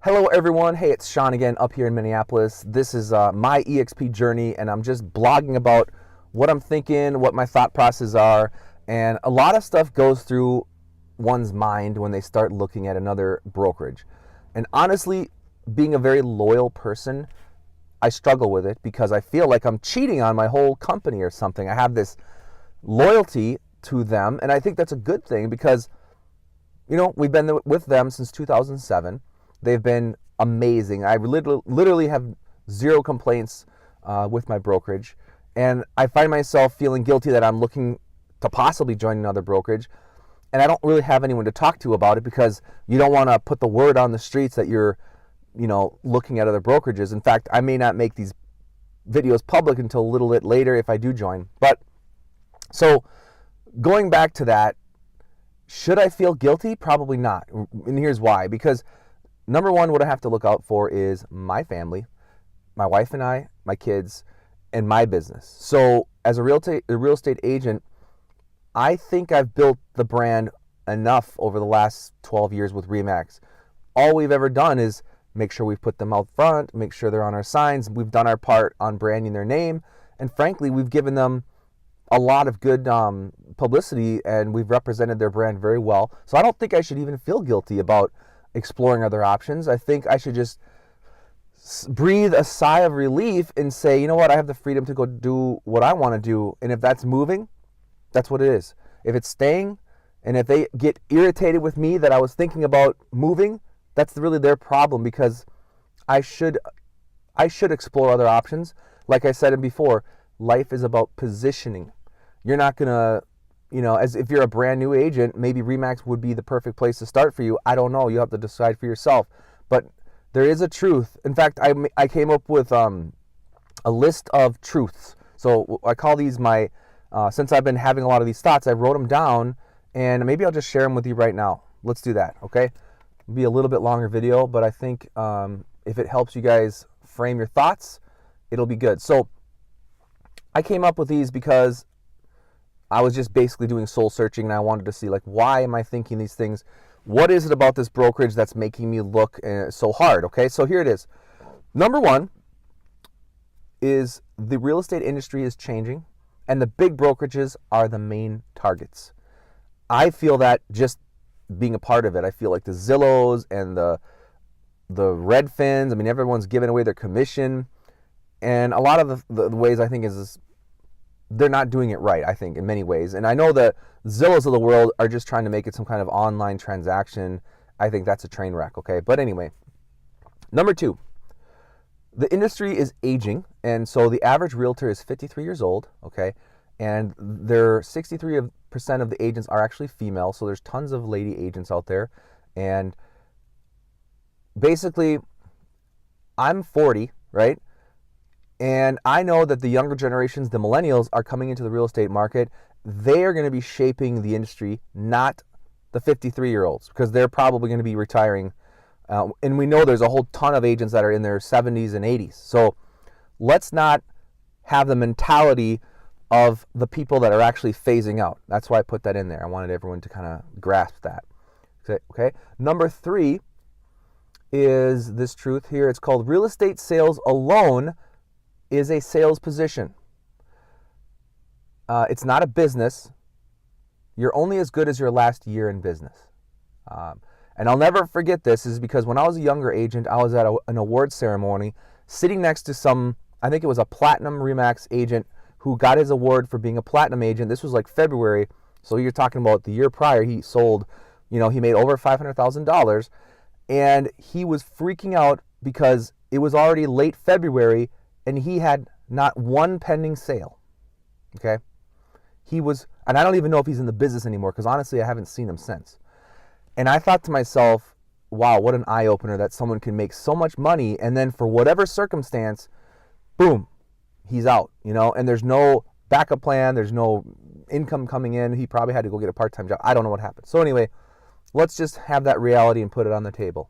Hello everyone, hey, it's Sean again up here in Minneapolis. This is my EXP journey, and I'm just blogging about what I'm thinking, what my thought processes are, and a lot of stuff goes through one's mind when they start looking at another brokerage. And honestly, being a very loyal person, I struggle with it because I feel like I'm cheating on my whole company or something. I have this loyalty to them, and I think that's a good thing because, we've been with them since 2007. They've been amazing. I literally have zero complaints with my brokerage. And I find myself feeling guilty that I'm looking to possibly join another brokerage. And I don't really have anyone to talk to about it because you don't want to put the word on the streets that you're, looking at other brokerages. In fact, I may not make these videos public until a little bit later if I do join. But so going back to that, should I feel guilty? Probably not. And here's why. Because number one, what I have to look out for is my family, my wife and I, my kids, and my business. So as a real estate agent, I think I've built the brand enough over the last 12 years with RE/MAX. All we've ever done is make sure we've put them out front, make sure they're on our signs. We've done our part on branding their name. And frankly, we've given them a lot of good publicity, and we've represented their brand very well. So I don't think I should even feel guilty about exploring other options. I think I should just breathe a sigh of relief and say, you know what, I have the freedom to go do what I want to do. And if that's moving, that's what it is. If it's staying, and if they get irritated with me that I was thinking about moving, that's really their problem, because I should explore other options. Like I said before, life is about positioning. You're not going to, as if you're a brand new agent, maybe RE/MAX would be the perfect place to start for you. I don't know. You have to decide for yourself. But there is a truth. In fact, I came up with a list of truths. So I call these my, since I've been having a lot of these thoughts, I wrote them down, and maybe I'll just share them with you right now. Let's do that, okay? It'll be a little bit longer video, but I think if it helps you guys frame your thoughts, it'll be good. So I came up with these because I was just basically doing soul searching, and I wanted to see, why am I thinking these things? What is it about this brokerage that's making me look so hard? Okay, so here it is. Number one is the real estate industry is changing, and the big brokerages are the main targets. I feel that just being a part of it. I feel like the Zillows and the Redfins, everyone's giving away their commission. And a lot of the ways I think is they're not doing it right, I think, in many ways. And I know the Zillows of the world are just trying to make it some kind of online transaction. I think that's a train wreck, okay? But anyway, number two, the industry is aging. And so the average realtor is 53 years old, okay? And 63% of the agents are actually female. So there's tons of lady agents out there. And basically, I'm 40, right? And I know that the younger generations, the millennials, are coming into the real estate market. They are going to be shaping the industry, not the 53-year-olds, because they're probably going to be retiring. And we know there's a whole ton of agents that are in their 70s and 80s. So let's not have the mentality of the people that are actually phasing out. That's why I put that in there. I wanted everyone to kind of grasp that. Okay. Number three is this truth here. It's called real estate sales alone is a sales position. It's not a business. You're only as good as your last year in business. And I'll never forget this, is because when I was a younger agent, I was at an award ceremony sitting next to I think it was a platinum RE/MAX agent who got his award for being a platinum agent. This was like February. So you're talking about the year prior, he sold, he made over $500,000, and he was freaking out because it was already late February and he had not one pending sale. Okay. And I don't even know if he's in the business anymore, because honestly, I haven't seen him since. And I thought to myself, wow, what an eye opener that someone can make so much money, and then for whatever circumstance, boom, he's out, and there's no backup plan. There's no income coming in. He probably had to go get a part-time job. I don't know what happened. So anyway, let's just have that reality and put it on the table.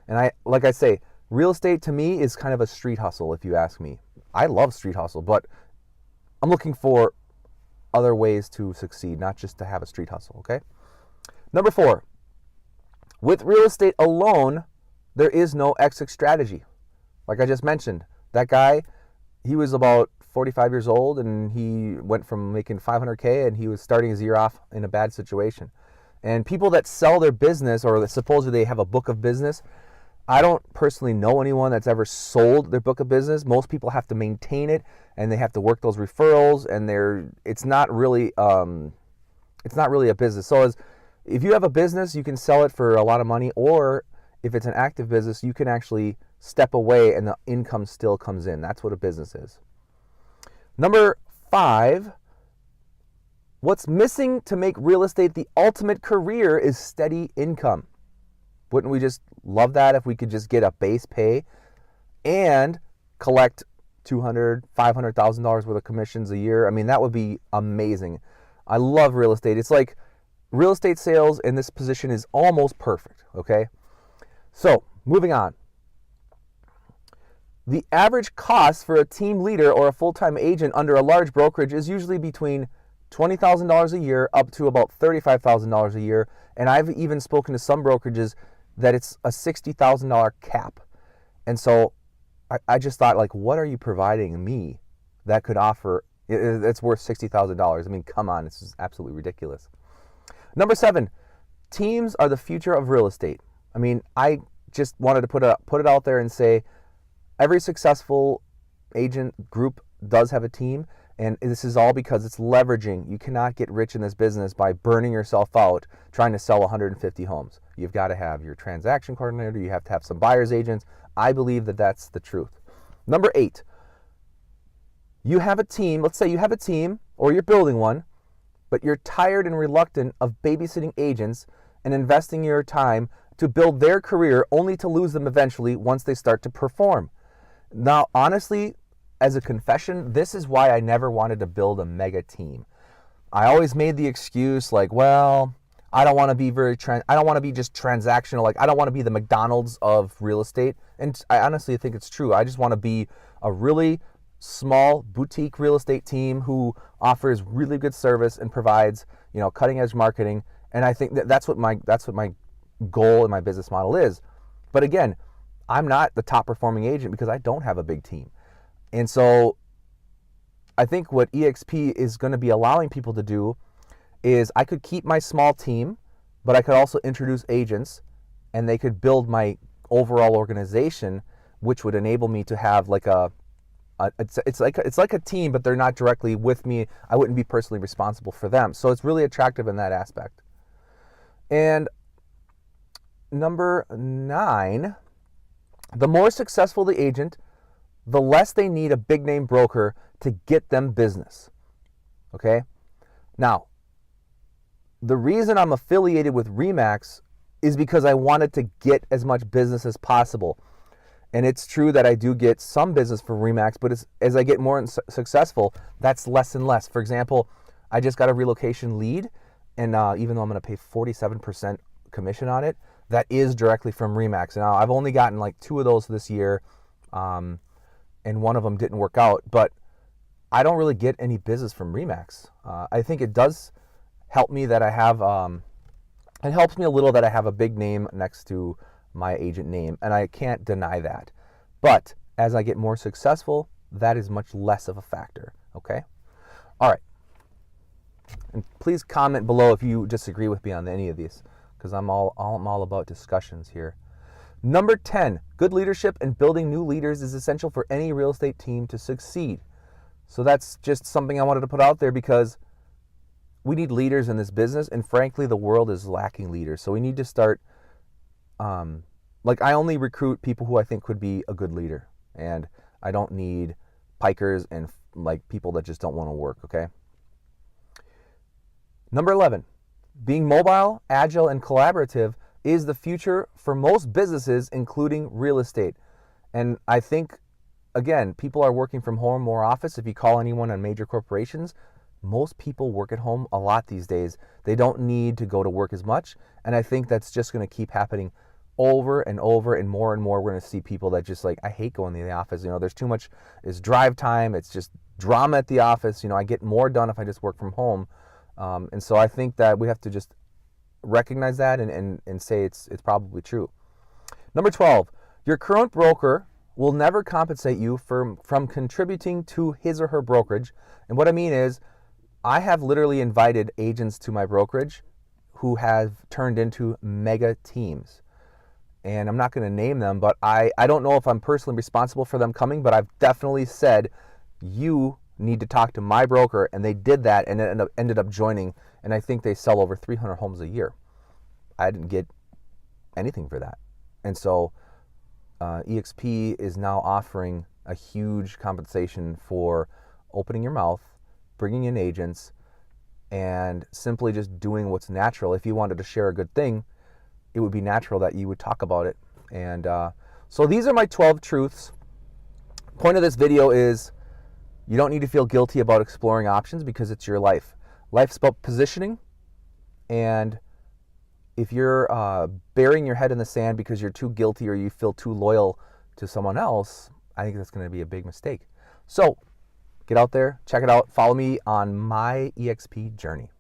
And like I say, real estate to me is kind of a street hustle, if you ask me. I love street hustle, but I'm looking for other ways to succeed, not just to have a street hustle, okay? Number four, with real estate alone, there is no exit strategy. Like I just mentioned, that guy, he was about 45 years old and he went from making 500K and he was starting his year off in a bad situation. And people that sell their business or that supposedly they have a book of business, I don't personally know anyone that's ever sold their book of business. Most people have to maintain it and they have to work those referrals, and it's not really a business. So if you have a business, you can sell it for a lot of money, or if it's an active business, you can actually step away and the income still comes in. That's what a business is. Number 5, what's missing to make real estate the ultimate career is steady income. Wouldn't we just love that if we could just get a base pay and collect $200,000, $500,000 worth of commissions a year? I mean, that would be amazing. I love real estate. It's like real estate sales in this position is almost perfect, okay? So, moving on. The average cost for a team leader or a full-time agent under a large brokerage is usually between $20,000 a year up to about $35,000 a year. And I've even spoken to some brokerages that it's a $60,000 cap. And so I just thought, like, what are you providing me that could offer, it's worth $60,000? I mean, come on, this is absolutely ridiculous. Number 7, teams are the future of real estate. I mean, I just wanted to put it out there and say every successful agent group does have a team, and this is all because it's leveraging. You cannot get rich in this business by burning yourself out trying to sell 150 homes. You've got to have your transaction coordinator. You have to have some buyer's agents. I believe that that's the truth. Number 8, you have a team. Let's say you have a team or you're building one, but you're tired and reluctant of babysitting agents and investing your time to build their career only to lose them eventually once they start to perform. Now, honestly, as a confession, this is why I never wanted to build a mega team. I always made the excuse like, well, I don't want to be I don't want to be just transactional. Like, I don't want to be the McDonald's of real estate. And I honestly think it's true. I just want to be a really small boutique real estate team who offers really good service and provides, cutting edge marketing. And I think that's what my goal in my business model is. But again, I'm not the top performing agent because I don't have a big team. And so I think what EXP is going to be allowing people to do is I could keep my small team, but I could also introduce agents and they could build my overall organization, which would enable me to have like it's like a team, but they're not directly with me. I wouldn't be personally responsible for them. So it's really attractive in that aspect. And number 9, the more successful the agent, the less they need a big name broker to get them business. Okay? Now, the reason I'm affiliated with RE/MAX is because I wanted to get as much business as possible. And it's true that I do get some business from RE/MAX, but as I get more successful, that's less and less. For example, I just got a relocation lead, and even though I'm going to pay 47% commission on it, that is directly from RE/MAX. Now, I've only gotten like 2 of those this year, and one of them didn't work out, but I don't really get any business from RE/MAX. I think it does help me that I have, it helps me a little that I have a big name next to my agent name, and I can't deny that. But as I get more successful, that is much less of a factor, okay? All right. And please comment below if you disagree with me on any of these, because I'm all about discussions here. Number 10, good leadership and building new leaders is essential for any real estate team to succeed. So that's just something I wanted to put out there because we need leaders in this business, and frankly, the world is lacking leaders. So we need to start, I only recruit people who I think could be a good leader, and I don't need pikers and like people that just don't want to work, okay? Number 11, being mobile, agile, and collaborative is the future for most businesses, including real estate. And I think, again, people are working from home more often. If you call anyone on major corporations, most people work at home a lot these days. They don't need to go to work as much. And I think that's just going to keep happening over and over, and more we're going to see people that just like, I hate going to the office. There's too much, it's drive time. It's just drama at the office. I get more done if I just work from home. And so I think that we have to just recognize that and say it's probably true. Number 12, your current broker will never compensate you from contributing to his or her brokerage. And what I mean is, I have literally invited agents to my brokerage who have turned into mega teams. And I'm not going to name them, but I don't know if I'm personally responsible for them coming, but I've definitely said, you need to talk to my broker, and they did that, and it ended up joining, and I think they sell over 300 homes a year. I didn't get anything for that. And so EXP is now offering a huge compensation for opening your mouth, bringing in agents, and simply just doing what's natural. If you wanted to share a good thing, it would be natural that you would talk about it. And so these are my 12 truths. Point of this video is, you don't need to feel guilty about exploring options because it's your life. Life's about positioning, and if you're burying your head in the sand because you're too guilty or you feel too loyal to someone else, I think that's going to be a big mistake. So get out there, check it out, follow me on my EXP journey.